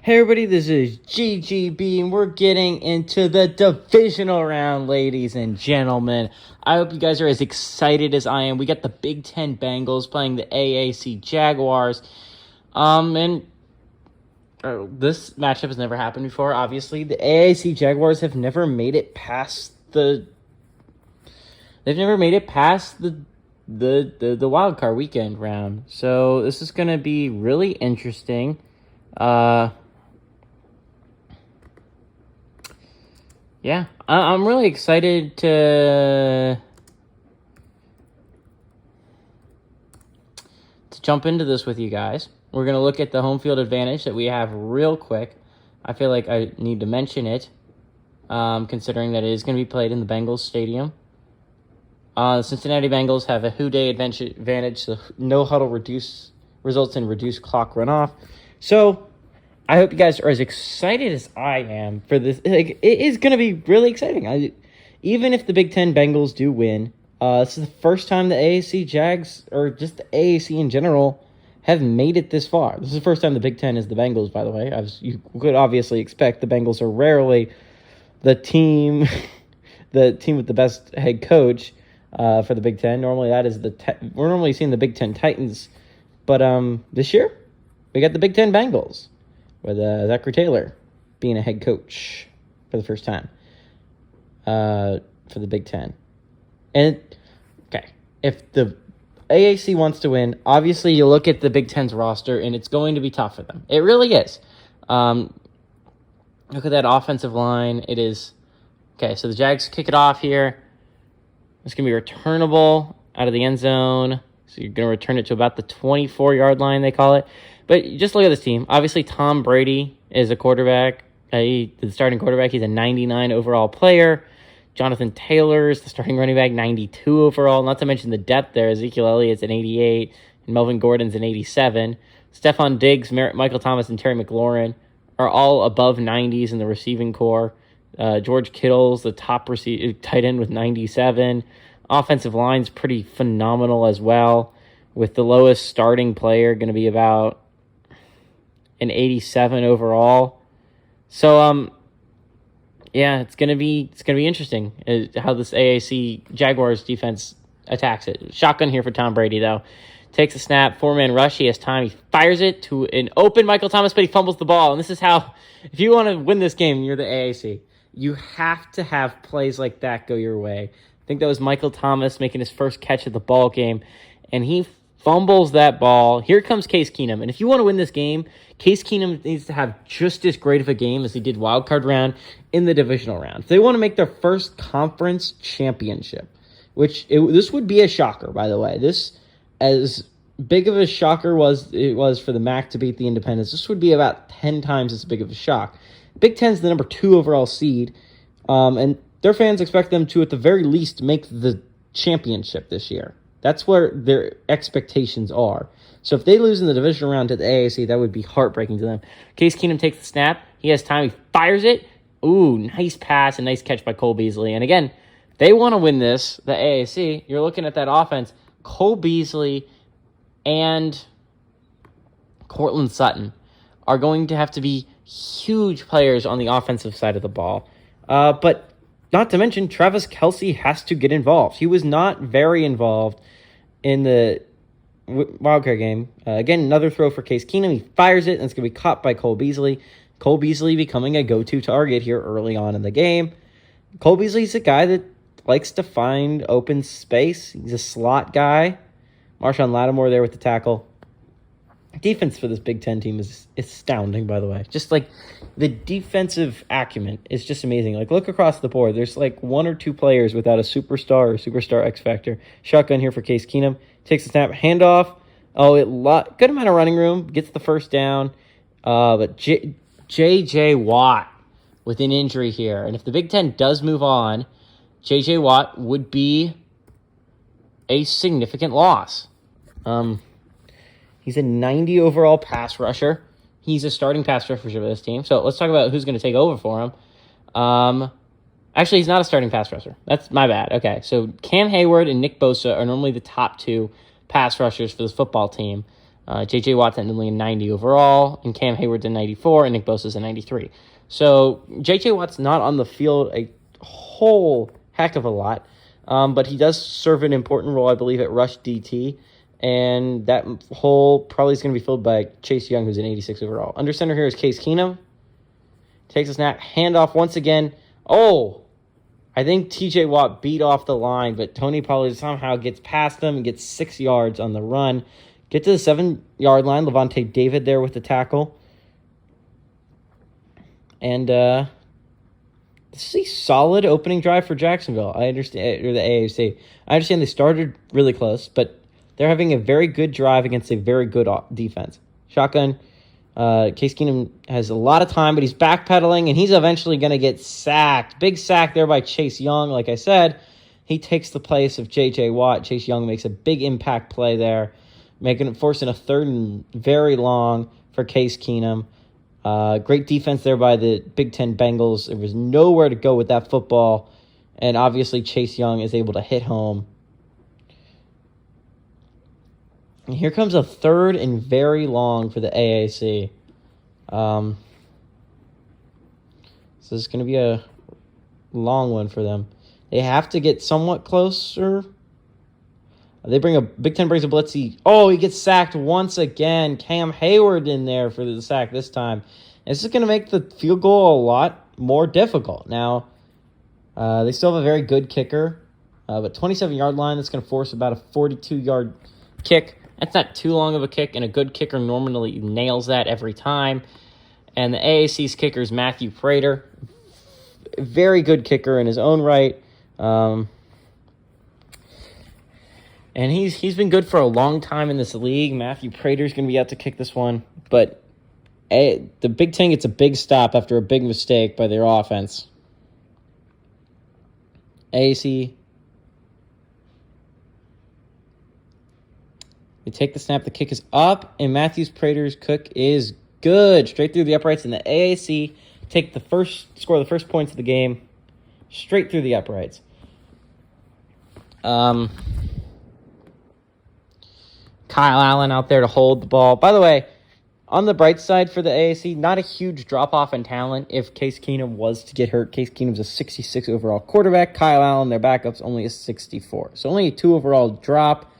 Hey everybody, this is GGB, and we're getting into the divisional round, ladies and gentlemen. I hope you guys are as excited as I am. We got the Big Ten Bengals playing the AAC Jaguars. This matchup has never happened before, obviously. The AAC Jaguars have never made it past the wild card weekend round. So this is going to be really interesting. Yeah, I'm really excited to jump into this with you guys. We're going to look at the home field advantage that we have real quick. I feel like I need to mention it, considering that it is going to be played in the Bengals Stadium. The Cincinnati Bengals have a Who-Day advantage, so no huddle results in reduced clock runoff. So I hope you guys are as excited as I am for this. Like, it is going to be really exciting. Even if the Big Ten Bengals do win, this is the first time the AAC Jags, or just the AAC in general, have made it this far. This is the first time the Big Ten is the Bengals, by the way. As you could obviously expect, the Bengals are rarely the team with the best head coach for the Big Ten. Normally, we're normally seeing the Big Ten Titans, but this year we got the Big Ten Bengals, with Zachary Taylor being a head coach for the first time for the Big Ten. And, okay, if the AAC wants to win, obviously you look at the Big Ten's roster, and it's going to be tough for them. It really is. Look at that offensive line. It is, okay, so the Jags kick it off here. It's going to be returnable out of the end zone. So you're going to return it to about the 24-yard line, they call it. But just look at this team. Obviously, Tom Brady is a quarterback. The starting quarterback. He's a 99 overall player. Jonathan Taylor is the starting running back, 92 overall. Not to mention the depth there. Ezekiel Elliott's an 88, and Melvin Gordon's an 87. Stephon Diggs, Michael Thomas, and Terry McLaurin are all above 90s in the receiving core. George Kittle's the top tight end with 97. Offensive line's pretty phenomenal as well, with the lowest starting player going to be about an 87 overall. So yeah, it's gonna be interesting how this AAC Jaguars defense attacks it. Shotgun here for Tom Brady though. Takes a snap, 4-man rush. He has time. He fires it to an open Michael Thomas, but he fumbles the ball. And this is how, if you want to win this game, you're the AAC. You have to have plays like that go your way. I think that was Michael Thomas making his first catch of the ball game, and he fumbles that ball. Here comes Case Keenum. And if you want to win this game, Case Keenum needs to have just as great of a game as he did wild card round in the divisional round. If they want to make their first conference championship, this would be a shocker, by the way. This, as big of a shocker it was for the MAC to beat the Independents, this would be about 10 times as big of a shock. Big Ten's the number 2 overall seed, and their fans expect them to, at the very least, make the championship this year. That's where their expectations are. So if they lose in the divisional round to the AAC, that would be heartbreaking to them. Case Keenum takes the snap. He has time. He fires it. Ooh, nice pass and nice catch by Cole Beasley. And again, they want to win this, the AAC. You're looking at that offense. Cole Beasley and Cortland Sutton are going to have to be huge players on the offensive side of the ball. But not to mention, Travis Kelce has to get involved. He was not very involved in the wildcard game. Again, another throw for Case Keenum. He fires it, and it's going to be caught by Cole Beasley. Cole Beasley becoming a go-to target here early on in the game. Cole Beasley's a guy that likes to find open space. He's a slot guy. Marshawn Lattimore there with the tackle. Defense for this Big Ten team is astounding, by the way. Just like the defensive acumen is just amazing. Like, look across the board. There's like 1 or 2 players without a superstar or superstar X factor. Shotgun here for Case Keenum. Takes the snap, handoff. Good amount of running room. Gets the first down. But J.J. Watt with an injury here. And if the Big Ten does move on, J.J. Watt would be a significant loss. He's a 90 overall pass rusher. He's a starting pass rusher for this team. So let's talk about who's going to take over for him. Actually, he's not a starting pass rusher. That's my bad. Okay, so Cam Hayward and Nick Bosa are normally the top 2 pass rushers for this football team. J.J. Watt's only a 90 overall, and Cam Hayward's a 94, and Nick Bosa's a 93. So J.J. Watt's not on the field a whole heck of a lot, but he does serve an important role, I believe, at rush DT, and that hole probably is going to be filled by Chase Young, who's an 86 overall. Under center here is Case Keenum. Takes a snap, handoff once again. Oh, I think T.J. Watt beat off the line, but Tony Pollard somehow gets past him and gets 6 yards on the run. Get to the 7-yard line. Levante David there with the tackle. And this is a solid opening drive for Jacksonville. I understand, or the AAC. I understand they started really close, but they're having a very good drive against a very good defense. Shotgun. Case Keenum has a lot of time, but he's backpedaling, and he's eventually going to get sacked. Big sack there by Chase Young. Like I said, he takes the place of J.J. Watt. Chase Young makes a big impact play there, forcing a 3rd and very long for Case Keenum. Great defense there by the Big Ten Bengals. There was nowhere to go with that football, and obviously Chase Young is able to hit home. And here comes a 3rd and very long for the AAC. So this is going to be a long one for them. They have to get somewhat closer. Big Ten brings a blitz. Oh, he gets sacked once again. Cam Hayward in there for the sack this time. And this is going to make the field goal a lot more difficult. Now, they still have a very good kicker, but 27-yard line, that's going to force about a 42-yard kick. That's not too long of a kick, and a good kicker normally nails that every time. And the AAC's kicker is Matthew Prater. Very good kicker in his own right. And he's been good for a long time in this league. Matthew Prater's going to be out to kick this one. But the Big Ten gets a big stop after a big mistake by their offense. AAC. They take the snap. The kick is up, and Matthew Prater's kick is good. Straight through the uprights, and the AAC score the first points of the game straight through the uprights. Kyle Allen out there to hold the ball. By the way, on the bright side for the AAC, not a huge drop-off in talent if Case Keenum was to get hurt. Case Keenum's a 66 overall quarterback. Kyle Allen, their backup's only a 64. So only a 2 overall drop.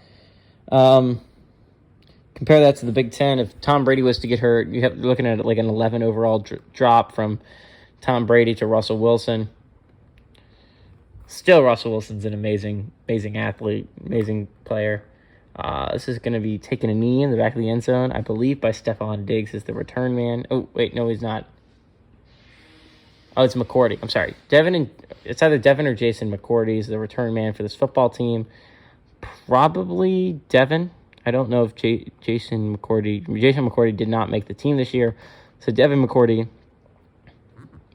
Compare that to the Big Ten. If Tom Brady was to get hurt, you're looking at like an 11 overall drop from Tom Brady to Russell Wilson. Still, Russell Wilson's an amazing athlete, amazing player. This is going to be taking a knee in the back of the end zone, I believe, by Stephon Diggs as the return man. Oh, wait, no, he's not. Oh, it's McCourty. I'm sorry. It's either Devin or Jason McCourty is the return man for this football team. Probably Devin. I don't know if Jason McCourty did not make the team this year. So Devin McCourty,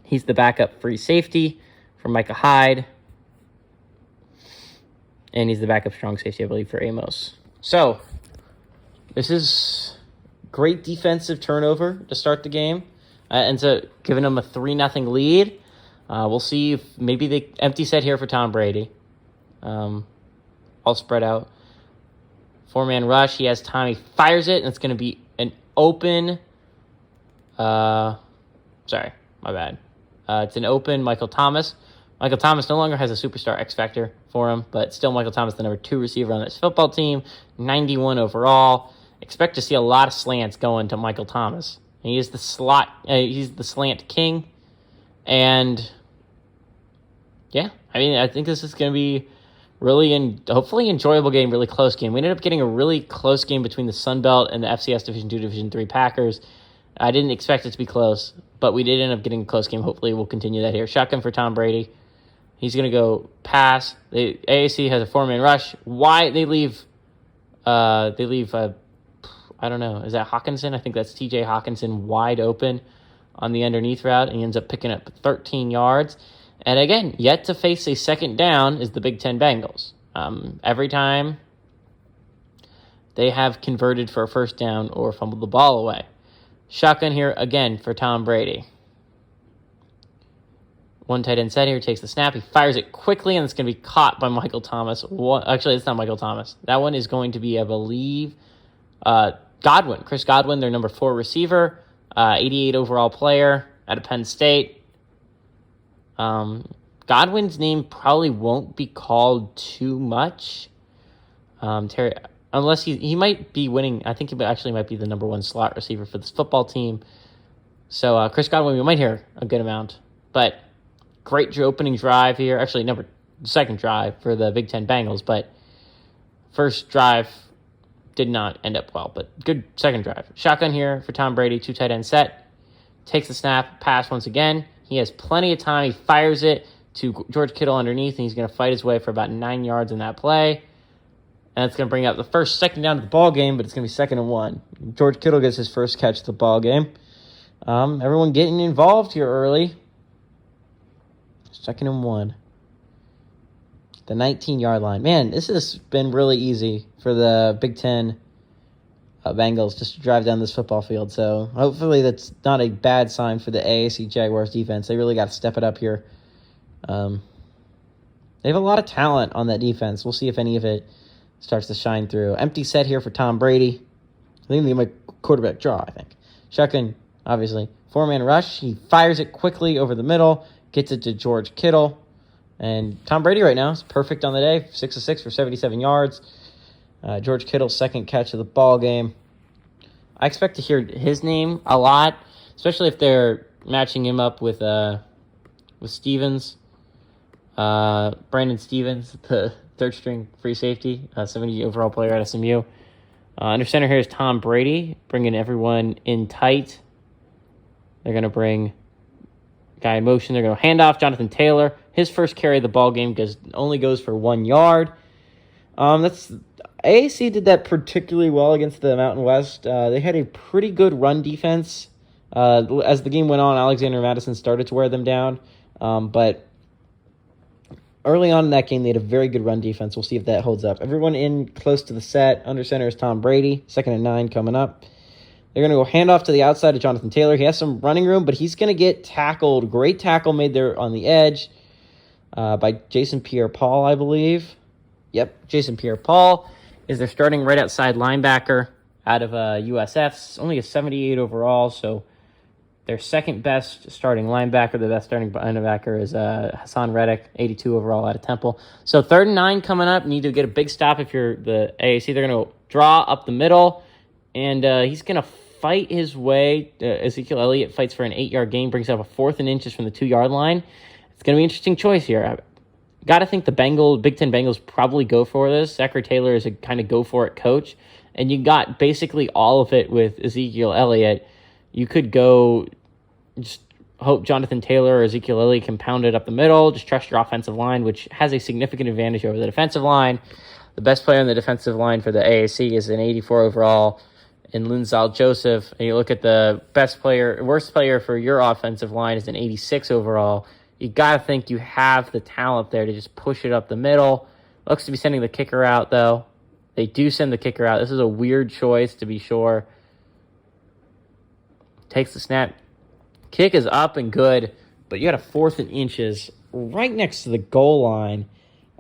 he's the backup free safety for Micah Hyde. And he's the backup strong safety, I believe, for Amos. So, this is great defensive turnover to start the game. Ends up giving them a 3-0 lead. We'll see if maybe they empty set here for Tom Brady. All spread out. 4-man rush. He has time. He fires it, and it's going to be an open. Sorry, my bad. It's an open Michael Thomas. Michael Thomas no longer has a superstar X factor for him, but still Michael Thomas, the number 2 receiver on this football team, 91 overall. Expect to see a lot of slants going to Michael Thomas. He is the slot. He's the slant king, and yeah, I think this is going to be really hopefully enjoyable game, really close game. We ended up getting a really close game between the Sun Belt and the FCS Division II, Division III Packers. I didn't expect it to be close, but we did end up getting a close game. Hopefully we'll continue that here. Shotgun for Tom Brady. He's going to go pass. The AAC has a 4-man rush. Why they leave, I don't know, is that Hawkinson? I think that's TJ Hawkinson wide open on the underneath route, and he ends up picking up 13 yards. And again, yet to face a second down is the Big Ten Bengals. Every time they have converted for a first down or fumbled the ball away. Shotgun here again for Tom Brady. One tight end set here, takes the snap. He fires it quickly, and it's going to be caught by Michael Thomas. Actually, it's not Michael Thomas. That one is going to be, I believe, Chris Godwin, their number 4 receiver, 88 overall player out of Penn State. Godwin's name probably won't be called too much. Unless he might be winning. I think he actually might be the number 1 slot receiver for this football team. So Chris Godwin, we might hear a good amount. But great opening drive here. Actually, second drive for the Big Ten Bengals. But first drive did not end up well. But good second drive. Shotgun here for Tom Brady. 2 tight end set. Takes the snap. Pass once again. He has plenty of time. He fires it to George Kittle underneath. And he's going to fight his way for about 9 yards in that play. And it's going to bring up the second down of the ball game, but it's going to be 2nd and 1. George Kittle gets his first catch of the ball game. Everyone getting involved here early. 2nd and 1. The 19-yard line. Man, this has been really easy for the Big Ten Bengals just to drive down this football field. So hopefully that's not a bad sign for the AAC Jaguars defense. They really got to step it up here. They have a lot of talent on that defense. We'll see if any of it starts to shine through. Empty set here for Tom Brady. I think they might quarterback draw, I think. Shotgun, obviously. 4-man rush. He fires it quickly over the middle. Gets it to George Kittle. And Tom Brady right now is perfect on the day. 6 of 6 for 77 yards. George Kittle's second catch of the ball game. I expect to hear his name a lot, especially if they're matching him up with Stevens. Brandon Stevens, the third-string free safety, 70 overall player at SMU. Under center here is Tom Brady, bringing everyone in tight. They're going to bring guy in motion. They're going to hand off Jonathan Taylor. His first carry of the ball game only goes for 1 yard. AAC did that particularly well against the Mountain West. They had a pretty good run defense. As the game went on, Alexander Madison started to wear them down. But early on in that game, they had a very good run defense. We'll see if that holds up. Everyone in close to the set. Under center is Tom Brady. 2nd and 9 coming up. They're going to go handoff to the outside of Jonathan Taylor. He has some running room, but he's going to get tackled. Great tackle made there on the edge by Jason Pierre-Paul, I believe. Yep, Jason Pierre-Paul is their starting right outside linebacker out of USF. Only a 78 overall, so their second best starting linebacker, the best starting linebacker is Hassan Reddick, 82 overall out of Temple. So 3rd and 9 coming up. Need to get a big stop if you're the AAC. They're going to draw up the middle, and he's going to fight his way. Ezekiel Elliott fights for an 8-yard gain, brings up a 4th and inches from the 2-yard line. It's going to be an interesting choice here. Got to think the Big Ten Bengals probably go for this. Zachary Taylor is a kind of go-for-it coach, and you got basically all of it with Ezekiel Elliott. You could go just hope Jonathan Taylor or Ezekiel Elliott can pound it up the middle. Just trust your offensive line, which has a significant advantage over the defensive line. The best player on the defensive line for the AAC is an 84 overall in Linzal Joseph. And you look at the worst player for your offensive line is an 86 overall. You got to think you have the talent there to just push it up the middle. Looks to be sending the kicker out, though. They do send the kicker out. This is a weird choice, to be sure. Takes the snap. Kick is up and good, but you got a 4th and inches right next to the goal line,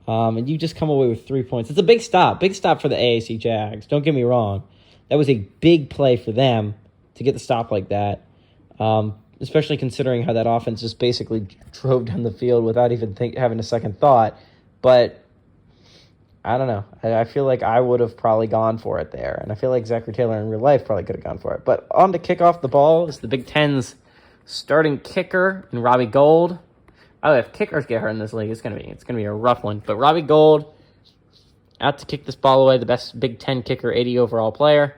and you just come away with 3 points. It's a big stop for the AAC Jags. Don't get me wrong. That was a big play for them to get the stop like that, especially considering how that offense just basically drove down the field without even having a second thought. But I don't know. I feel like I would have probably gone for it there, and I feel like Zachary Taylor in real life probably could have gone for it. But on to kick off the ball is the Big Ten's starting kicker in Robbie Gold. Oh, if kickers get hurt in this league, it's gonna be a rough one. But Robbie Gold out to kick this ball away, the best Big Ten kicker, 80 overall player.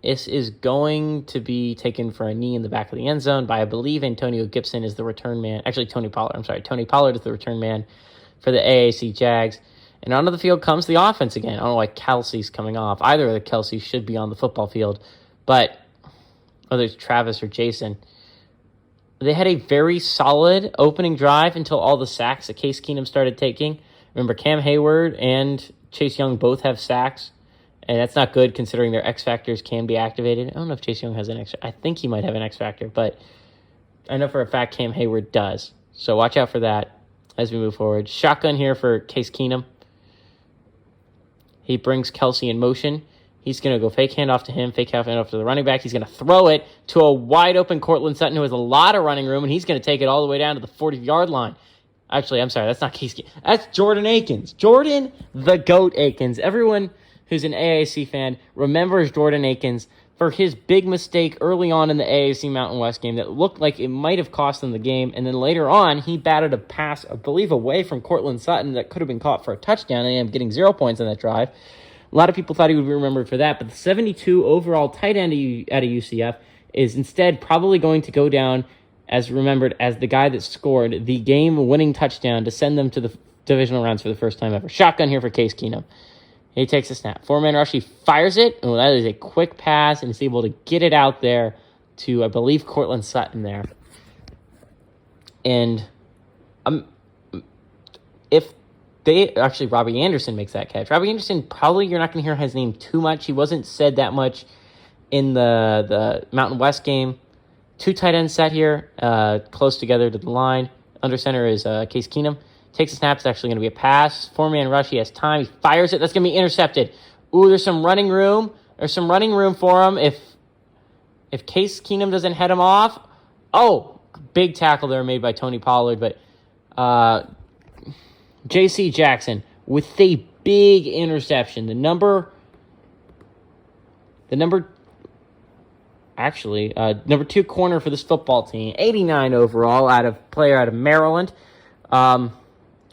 This is going to be taken for a knee in the back of the end zone by, I believe, Antonio Gibson is the return man. Actually, Tony Pollard. I'm sorry. Tony Pollard is the return man for the AAC Jags. And onto the field comes the offense again. I don't know why Kelsey's coming off. Either of the Kelseys should be on the football field. But whether it's Travis or Jason, they had a very solid opening drive until all the sacks that Case Keenum started taking. Remember, Cam Hayward and Chase Young both have sacks. And that's not good considering their X factors can be activated. I don't know if Chase Young has an X. I think he might have an X factor, but I know for a fact Cam Hayward does. So watch out for that as we move forward. Shotgun here for Case Keenum. He brings Kelsey in motion. He's going to go fake handoff to him, fake handoff to the running back. He's going to throw it to a wide-open Cortland Sutton who has a lot of running room, and he's going to take it all the way down to the 40-yard line. Actually, I'm sorry, that's not Case Keenum. That's Jordan Akins. Jordan the GOAT Akins. Everyone who's an AAC fan remembers Jordan Akins for his big mistake early on in the AAC Mountain West game that looked like it might have cost them the game. And then later on, he batted a pass, I believe, away from Cortland Sutton that could have been caught for a touchdown, and he ended up getting 0 points on that drive. A lot of people thought he would be remembered for that, but the 72 overall tight end out of UCF is instead probably going to go down as remembered as the guy that scored the game-winning touchdown to send them to the divisional rounds for the first time ever. Shotgun here for Case Keenum. He takes a snap. Four-man rush. He fires it. Oh, that is a quick pass, and he's able to get it out there to, I believe, Cortland Sutton there. And if they actually, Robbie Anderson makes that catch. Robbie Anderson, probably you're not going to hear his name too much. He wasn't said that much in the Mountain West game. Two tight ends set here, close together to the line. Under center is Case Keenum. Takes a snap. It's actually going to be a pass. Four-man rush. He has time. He fires it. That's going to be intercepted. Ooh, there's some running room. There's some running room for him if Case Keenum doesn't head him off. Oh, big tackle there made by Tony Pollard. But J.C. Jackson with a big interception. The number 2 corner for this football team. 89 overall, player out of Maryland.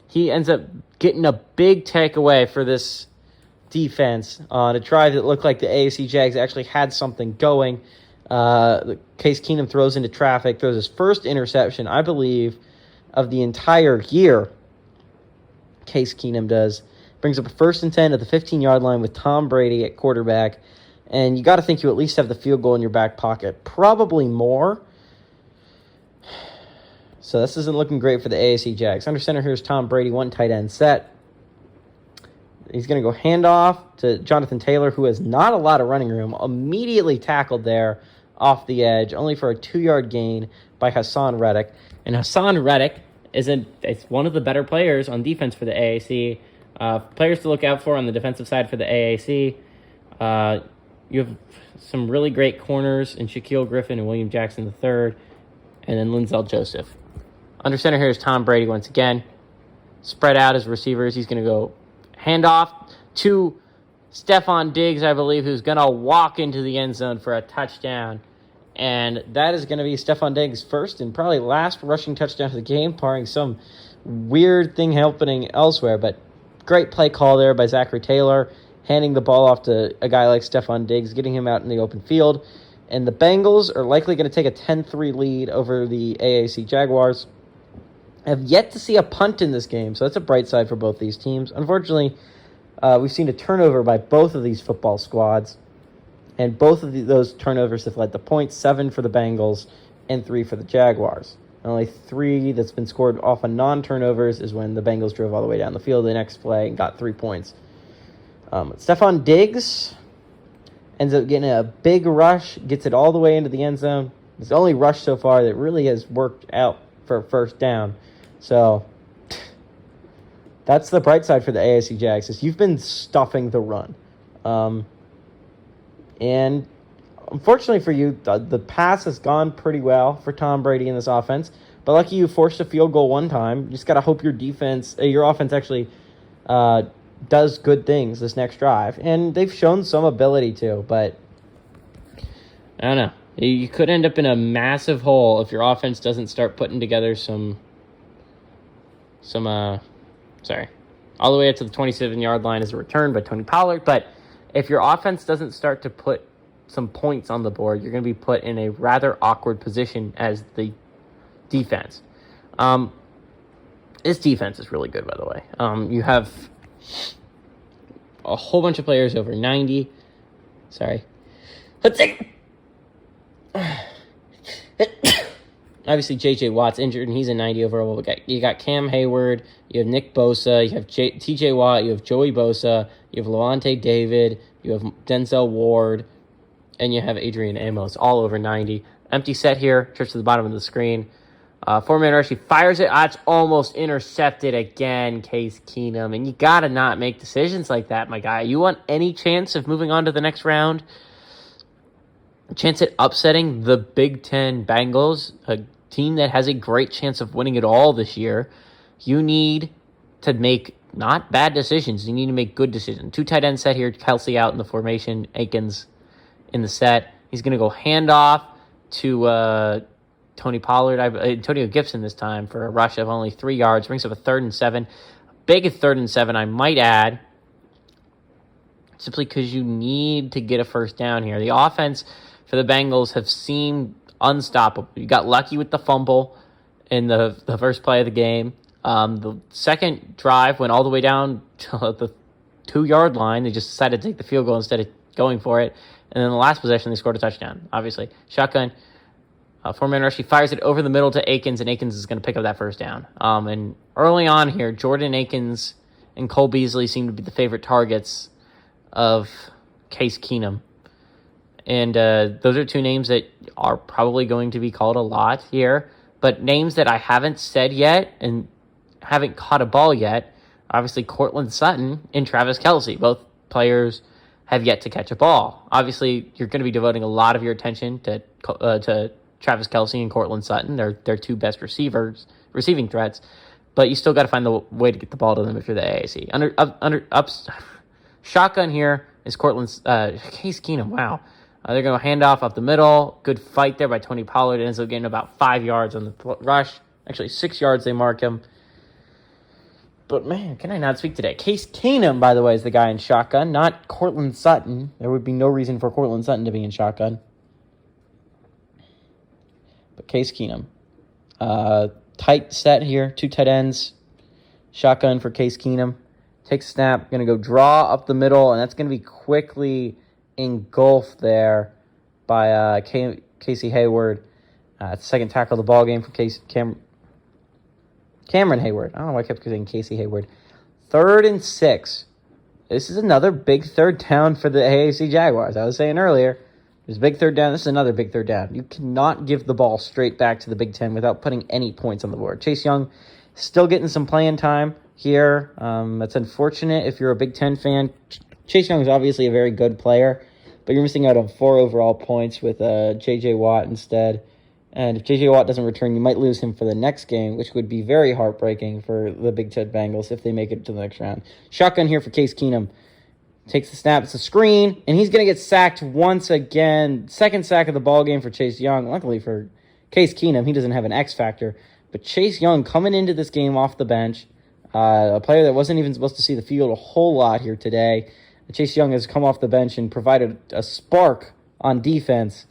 He ends up getting a big takeaway for this defense on a drive that looked like the AAC Jags actually had something going. Case Keenum throws into traffic, throws his first interception, I believe, of the entire year. Case Keenum does. Brings up a 1st and 10 at the 15-yard line with Tom Brady at quarterback. And you got to think you at least have the field goal in your back pocket. Probably more. So this isn't looking great for the AAC Jags. Under center here is Tom Brady, one tight end set. He's going to go handoff to Jonathan Taylor, who has not a lot of running room. Immediately tackled there off the edge, only for a 2-yard gain by Hassan Reddick. And Hassan Reddick is one of the better players on defense for the AAC. Players to look out for on the defensive side for the AAC. You have some really great corners in Shaquille Griffin and William Jackson III, and then Linzel Joseph. Under center here is Tom Brady once again. Spread out as receivers. He's going to go handoff to Stephon Diggs, I believe, who's going to walk into the end zone for a touchdown. And that is going to be Stephon Diggs' first and probably last rushing touchdown of the game, barring some weird thing happening elsewhere. But great play call there by Zachary Taylor, handing the ball off to a guy like Stephon Diggs, getting him out in the open field. And the Bengals are likely going to take a 10-3 lead over the AAC Jaguars. Have yet to see a punt in this game, so that's a bright side for both these teams. Unfortunately, we've seen a turnover by both of these football squads, and both of those turnovers have led to points, 7 for the Bengals and 3 for the Jaguars. Only 3 that's been scored off of non-turnovers is when the Bengals drove all the way down the field the next play and got 3 points. Stephon Diggs ends up getting a big rush, gets it all the way into the end zone. It's the only rush so far that really has worked out for a first down. So that's the bright side for the AAC Jags, is you've been stuffing the run. And unfortunately for you, the pass has gone pretty well for Tom Brady in this offense. But lucky you forced a field goal one time. You just got to hope your offense actually does good things this next drive. And they've shown some ability to, but I don't know. You could end up in a massive hole if your offense doesn't start putting together all the way up to the 27-yard line as a return by Tony Pollard. But if your offense doesn't start to put some points on the board, you're going to be put in a rather awkward position as the defense. This defense is really good, by the way. You have a whole bunch of players over 90. Sorry. Obviously, J.J. Watt's injured, and he's a 90 overall. You got Cam Hayward, you have Nick Bosa, you have T.J. Watt, you have Joey Bosa, you have Levante David, you have Denzel Ward, and you have Adrian Amos, all over 90. Empty set here, just to the bottom of the screen. Four-man rush, he fires it. It's almost intercepted again, Case Keenum. And you got to not make decisions like that, my guy. You want any chance of moving on to the next round? A chance at upsetting the Big Ten Bengals, a team that has a great chance of winning it all this year. You need to make not bad decisions. You need to make good decisions. 2 tight ends set here. Kelsey out in the formation. Akins in the set. He's going to go handoff to Tony Pollard, Antonio Gibson this time for a rush of only 3 yards. Brings up a 3rd and 7. Big 3rd and 7, I might add, simply because you need to get a first down here. The offense for the Bengals have seemed unstoppable. You got lucky with the fumble in the first play of the game. The second drive went all the way down to the 2-yard line. They just decided to take the field goal instead of going for it. And then the last possession, they scored a touchdown, obviously. Shotgun, four-man rush. He fires it over the middle to Akins, and Akins is going to pick up that first down. And early on here, Jordan Akins and Cole Beasley seem to be the favorite targets of Case Keenum. And those are 2 names that are probably going to be called a lot here. But names that I haven't said yet and haven't caught a ball yet, obviously Cortland Sutton and Travis Kelce. Both players have yet to catch a ball. Obviously, you're going to be devoting a lot of your attention to Travis Kelce and Cortland Sutton. They're 2 best receiving threats. But you still got to find the way to get the ball to them if you're the AAC. Shotgun here is Case Keenum. Wow. They're going to hand off up the middle. Good fight there by Tony Pollard. Ends up getting about 5 yards on the rush. Actually, 6 yards they mark him. But, man, can I not speak today? Case Keenum, by the way, is the guy in shotgun, not Cortland Sutton. There would be no reason for Cortland Sutton to be in shotgun. But Case Keenum. Tight set here. 2 tight ends. Shotgun for Case Keenum. Takes a snap. Going to go draw up the middle, and that's going to be quickly engulfed there by Casey Hayward. Second tackle of the ball game for Cameron Hayward. I don't know why I kept saying Casey Hayward. 3rd and 6. This is another big 3rd down for the AAC Jaguars. I was saying earlier, there's a big 3rd down. This is another big 3rd down. You cannot give the ball straight back to the Big Ten without putting any points on the board. Chase Young still getting some playing time here. That's unfortunate if you're a Big Ten fan. Chase Young is obviously a very good player, but you're missing out on 4 overall points with J.J. Watt instead. And if J.J. Watt doesn't return, you might lose him for the next game, which would be very heartbreaking for the Big Ten Bengals if they make it to the next round. Shotgun here for Case Keenum. Takes the snap. It's a screen, and he's going to get sacked once again. Second sack of the ball game for Chase Young. Luckily for Case Keenum, he doesn't have an X factor. But Chase Young coming into this game off the bench, a player that wasn't even supposed to see the field a whole lot here today. Chase Young has come off the bench and provided a spark on defense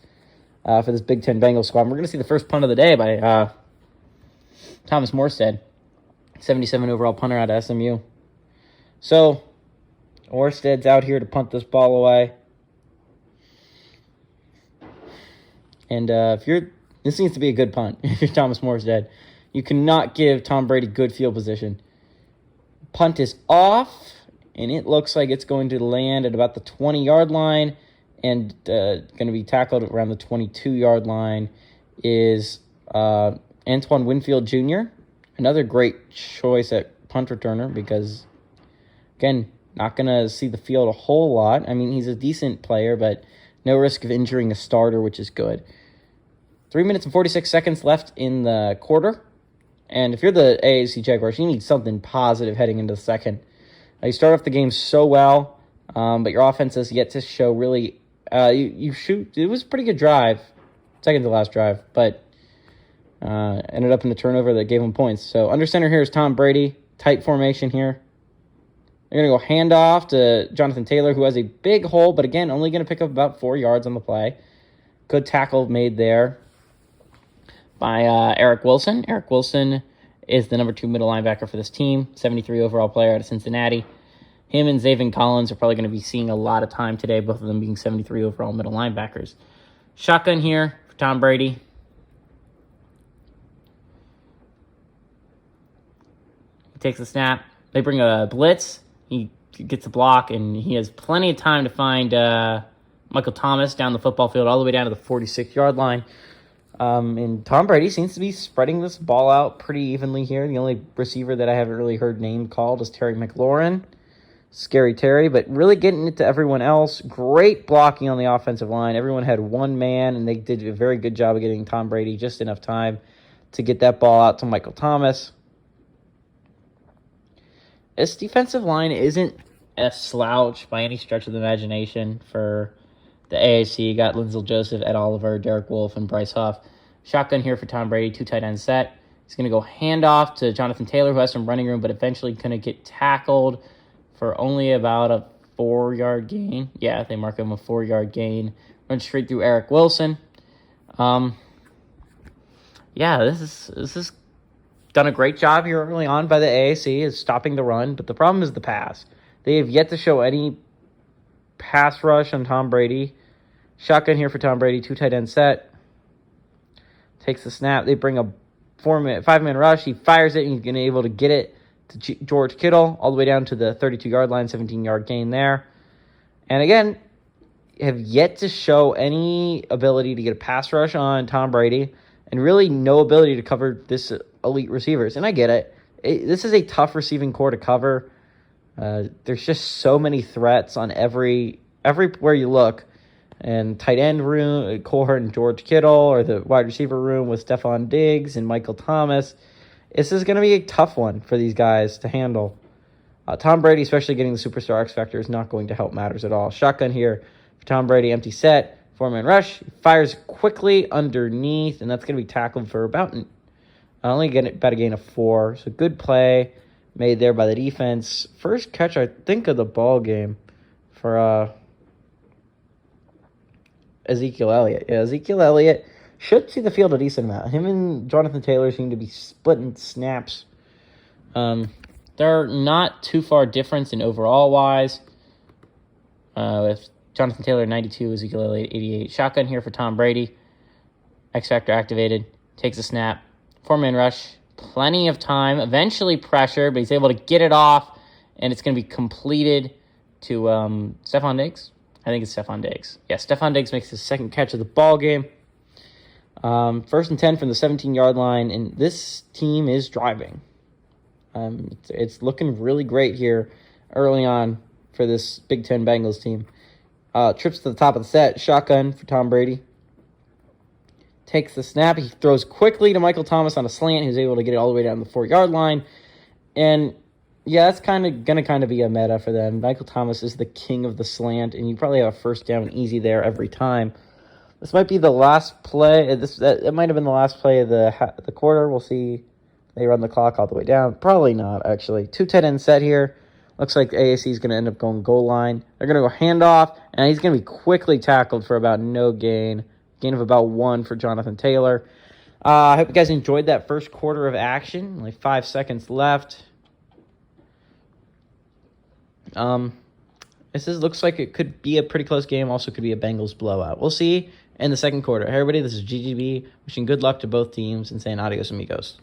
for this Big Ten Bengals squad. And we're going to see the first punt of the day by Thomas Morstead, 77 overall punter out of SMU. So, Morstead's out here to punt this ball away. And this needs to be a good punt if you're Thomas Morstead. You cannot give Tom Brady good field position. Punt is off, and it looks like it's going to land at about the 20-yard line, and going to be tackled around the 22-yard line is Antoine Winfield Jr., another great choice at punt returner because, again, not going to see the field a whole lot. I mean, he's a decent player, but no risk of injuring a starter, which is good. 3 minutes and 46 seconds left in the quarter. And if you're the AAC Jaguars, you need something positive heading into the second. You start off the game so well, but your offense has yet to show really. You shoot. It was a pretty good drive, second to last drive, but ended up in the turnover that gave them points. So under center here is Tom Brady. Tight formation here. They're going to go handoff to Jonathan Taylor, who has a big hole, but again, only going to pick up about 4 yards on the play. Good tackle made there by Eric Wilson. Eric Wilson is the number 2 middle linebacker for this team, 73 overall player out of Cincinnati. Him and Zaven Collins are probably going to be seeing a lot of time today, both of them being 73 overall middle linebackers. Shotgun here for Tom Brady. He takes the snap. They bring a blitz. He gets a block, and he has plenty of time to find Michael Thomas down the football field all the way down to the 46-yard line. And Tom Brady seems to be spreading this ball out pretty evenly here. The only receiver that I haven't really heard name called is Terry McLaurin. Scary Terry, but really getting it to everyone else. Great blocking on the offensive line. Everyone had one man, and they did a very good job of getting Tom Brady just enough time to get that ball out to Michael Thomas. This defensive line isn't a slouch by any stretch of the imagination for the AAC. Got Linzel Joseph, Ed Oliver, Derek Wolfe, and Bryce Huff. Shotgun here for Tom Brady, 2 tight end set. He's going to go handoff to Jonathan Taylor, who has some running room, but eventually going to get tackled for only about a 4-yard gain. Yeah, they mark him a 4-yard gain. Run straight through Eric Wilson. Yeah, this is done a great job here early on by the AAC is stopping the run, but the problem is the pass. They have yet to show any pass rush on Tom Brady. Shotgun here for Tom Brady, 2 tight end set. Takes the snap. They bring a 5-man rush. He fires it, and he's going to be able to get it to George Kittle all the way down to the 32-yard line, 17-yard gain there. And again, have yet to show any ability to get a pass rush on Tom Brady and really no ability to cover this elite receivers. And I get it. This is a tough receiving core to cover. There's just so many threats on everywhere you look. And tight end room, core and George Kittle, or the wide receiver room with Stephon Diggs and Michael Thomas. This is going to be a tough one for these guys to handle. Tom Brady, especially getting the superstar X Factor, is not going to help matters at all. Shotgun here for Tom Brady, empty set, 4-man rush. He fires quickly underneath, and that's going to be tackled for about only about a gain of 4. So good play made there by the defense. First catch, I think, of the ball game for Ezekiel Elliott. Yeah, Ezekiel Elliott should see the field a decent amount. Him and Jonathan Taylor seem to be splitting snaps. They're not too far difference in overall wise. With Jonathan Taylor 92, Ezekiel Elliott 88. Shotgun here for Tom Brady. X Factor activated. Takes a snap. 4-man rush. Plenty of time. Eventually pressure, but he's able to get it off, and it's going to be completed to Stephon Diggs. I think it's Stephon Diggs. Yeah, Stephon Diggs makes his second catch of the ball game. First and 10 from the 17-yard line, and this team is driving. It's looking really great here early on for this Big Ten Bengals team. Trips to the top of the set, shotgun for Tom Brady. Takes the snap. He throws quickly to Michael Thomas on a slant. He was able to get it all the way down the 4-yard line. And, yeah, that's going to be a meta for them. Michael Thomas is the king of the slant, and you probably have a first down easy there every time. This might be the last play. It might have been the last play of the quarter. We'll see. They run the clock all the way down. Probably not, actually. 2 tight end set here. Looks like AAC is going to end up going goal line. They're going to go handoff, and he's going to be quickly tackled for about no gain. Gain of about 1 for Jonathan Taylor. I hope you guys enjoyed that first quarter of action. Only 5 seconds left. Looks like it could be a pretty close game. Also could be a Bengals blowout. We'll see in the second quarter. Hey, everybody, this is GGB. Wishing good luck to both teams and saying adios, amigos.